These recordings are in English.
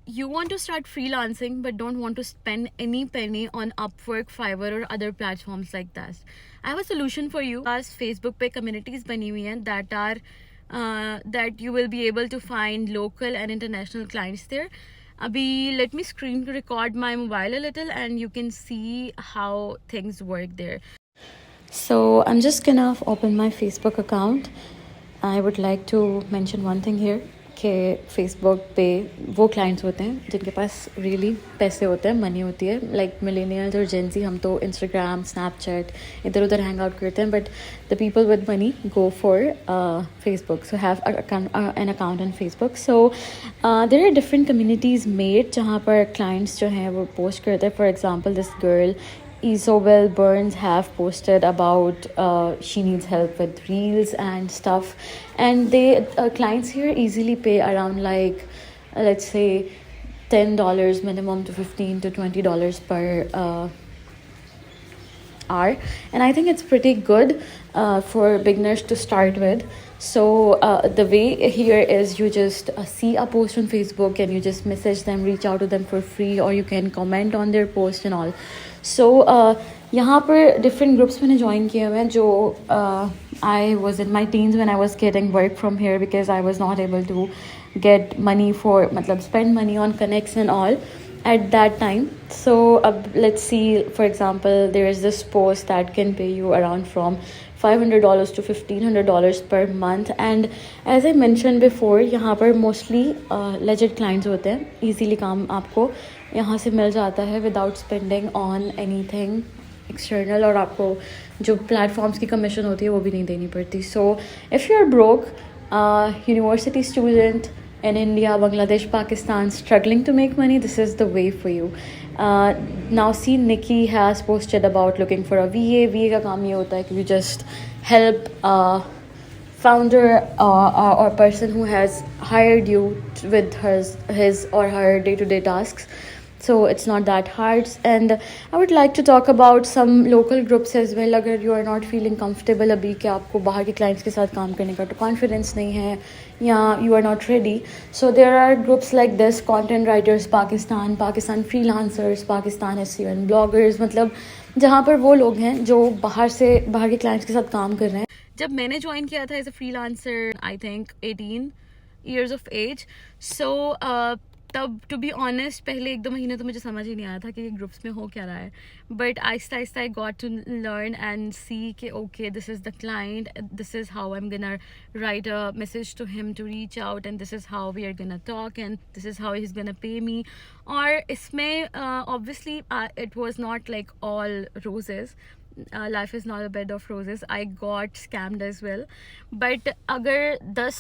you want to start freelancing but don't want to spend any penny on Upwork, Fiverr or other platforms like that, I have a solution for you. As Facebook पे communities बनी हुई हैं that are that you will be able to find local and international clients there. Abhi, let me screen record my mobile a little and you can see how things work there. So I'm just gonna open my Facebook account. I would like to mention one thing here कि Facebook पे वो clients होते हैं जिनके पास really पैसे होते हैं, money होती है, लाइक मिलेनियल्स और जेंजी. हम तो इंस्टाग्राम, स्नैपचैट इधर उधर हैंग आउट करते हैं, but the people with money go for Facebook. So have an account on Facebook. So there are different communities made जहाँ पर क्लाइंट्स जो हैं वो पोस्ट करते हैं. For example this girl Isobel Burns have posted about she needs help with reels and stuff, and they clients here easily pay around like let's say $10 minimum to $15 to $20 per hour, and I think it's pretty good for beginners to start with. So the way here is you just see a post on Facebook and you just message them, reach out to them for free, or you can comment on their post and all. So यहाँ पर different groups मैंने join किए हुए हैं जो I was in my teens when I was getting work from here because I was not able to get money for मतलब spend money on connects and all at that time. So let's see, for example, there is this post that can pay you around from $500 to $1,500 per month, and as I mentioned before यहाँ पर mostly legit clients होते हैं. easily काम आपको यहाँ से मिल जाता है without spending on anything external, और आपको जो platforms की commission होती है वो भी नहीं देनी पड़ती. So if you're broke, university student in India, Bangladesh, Pakistan, struggling to make money, this is the way for you. Now see, Nikki has posted about looking for a VA. VA का काम ये होता है कि you just help founder or person who has hired you with his or her day-to-day tasks. So it's not that hard. And I would like to talk about some local groups as well. अगर you are not feeling comfortable अभी कि आपको बाहर के clients के साथ काम करने का तो confidence नहीं है या you are not ready, so there are groups like this: content writers Pakistan, Pakistan freelancers Pakistan, SEO and bloggers. मतलब जहाँ पर वो लोग हैं जो बाहर के clients के साथ काम कर रहे हैं. जब मैंने ज्वाइन किया था as a freelancer, I think 18 years of age. So तब टू बी ऑनेस्ट पहले 1-2 महीने तो मुझे समझ ही नहीं आया था कि ग्रुप्स में हो क्या रहा है, बट आहिस्ता आहिस्ता I got to learn and see कि okay this is the client, this is how I am gonna write a message to him to reach out, and this is how we are gonna talk, and this is how he is gonna pay me. और इसमें obviously it was not like all roses. Life is not a bed of roses. I got scammed as well. But अगर 10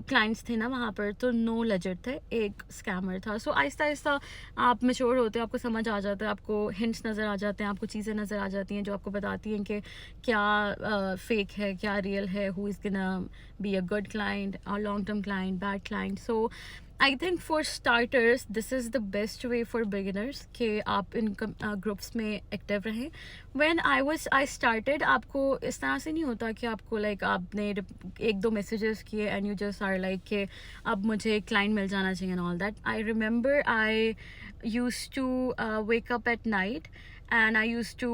clients थे ना वहाँ पर, तो 9 legit थे, एक scammer था. So आहिस्ता आहिस्ता आप mature होते हो, आपको समझ आ जाता है, आपको hints नज़र आ जाते हैं, आपको चीज़ें नज़र आ जाती हैं जो आपको बताती हैं कि क्या fake है, क्या real है, who is gonna be a good client, a long term client, bad client. So I think for starters this is the best way for beginners कि आप इन ग्रुप्स में एक्टिव रहें. When I started, आपको इस तरह से नहीं होता कि आपको like आपने 1-2 मैसेजेस किए and you just are like कि अब मुझे क्लाइंट मिल जाना चाहिए and all that. I remember I used to wake up at night and I used to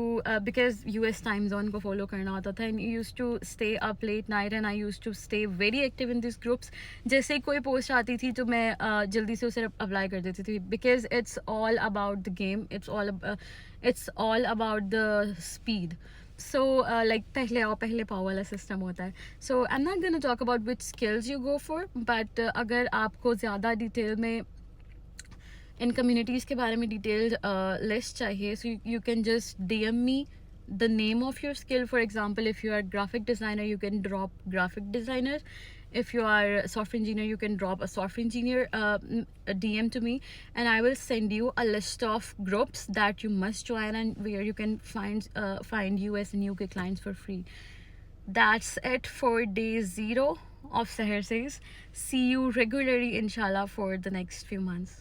because US time zone को follow करना होता था, and I used to stay up late night and I used to stay very active in these groups. जैसे कोई post आती थी तो मैं जल्दी से उसे अप्लाई कर देती थी because it's all about the game, it's all about the speed. So like पहले आओ पहले पाओ वाला सिस्टम होता है. So I'm not gonna talk about which skills you go for, but अगर आपको ज़्यादा डिटेल में इन कम्युनिटीज़ के बारे में डिटेल्ड लिस्ट चाहिए, so you can just DM me the name of your skill. For example, if you are a graphic designer, you can drop graphic designer. If you are a software engineer, you can drop a software engineer a DM to me, and I will send you a list of groups that you must join and where you can find US and UK clients for free. That's it for day 0 of Seher Says. See you regularly inshallah for the next few months.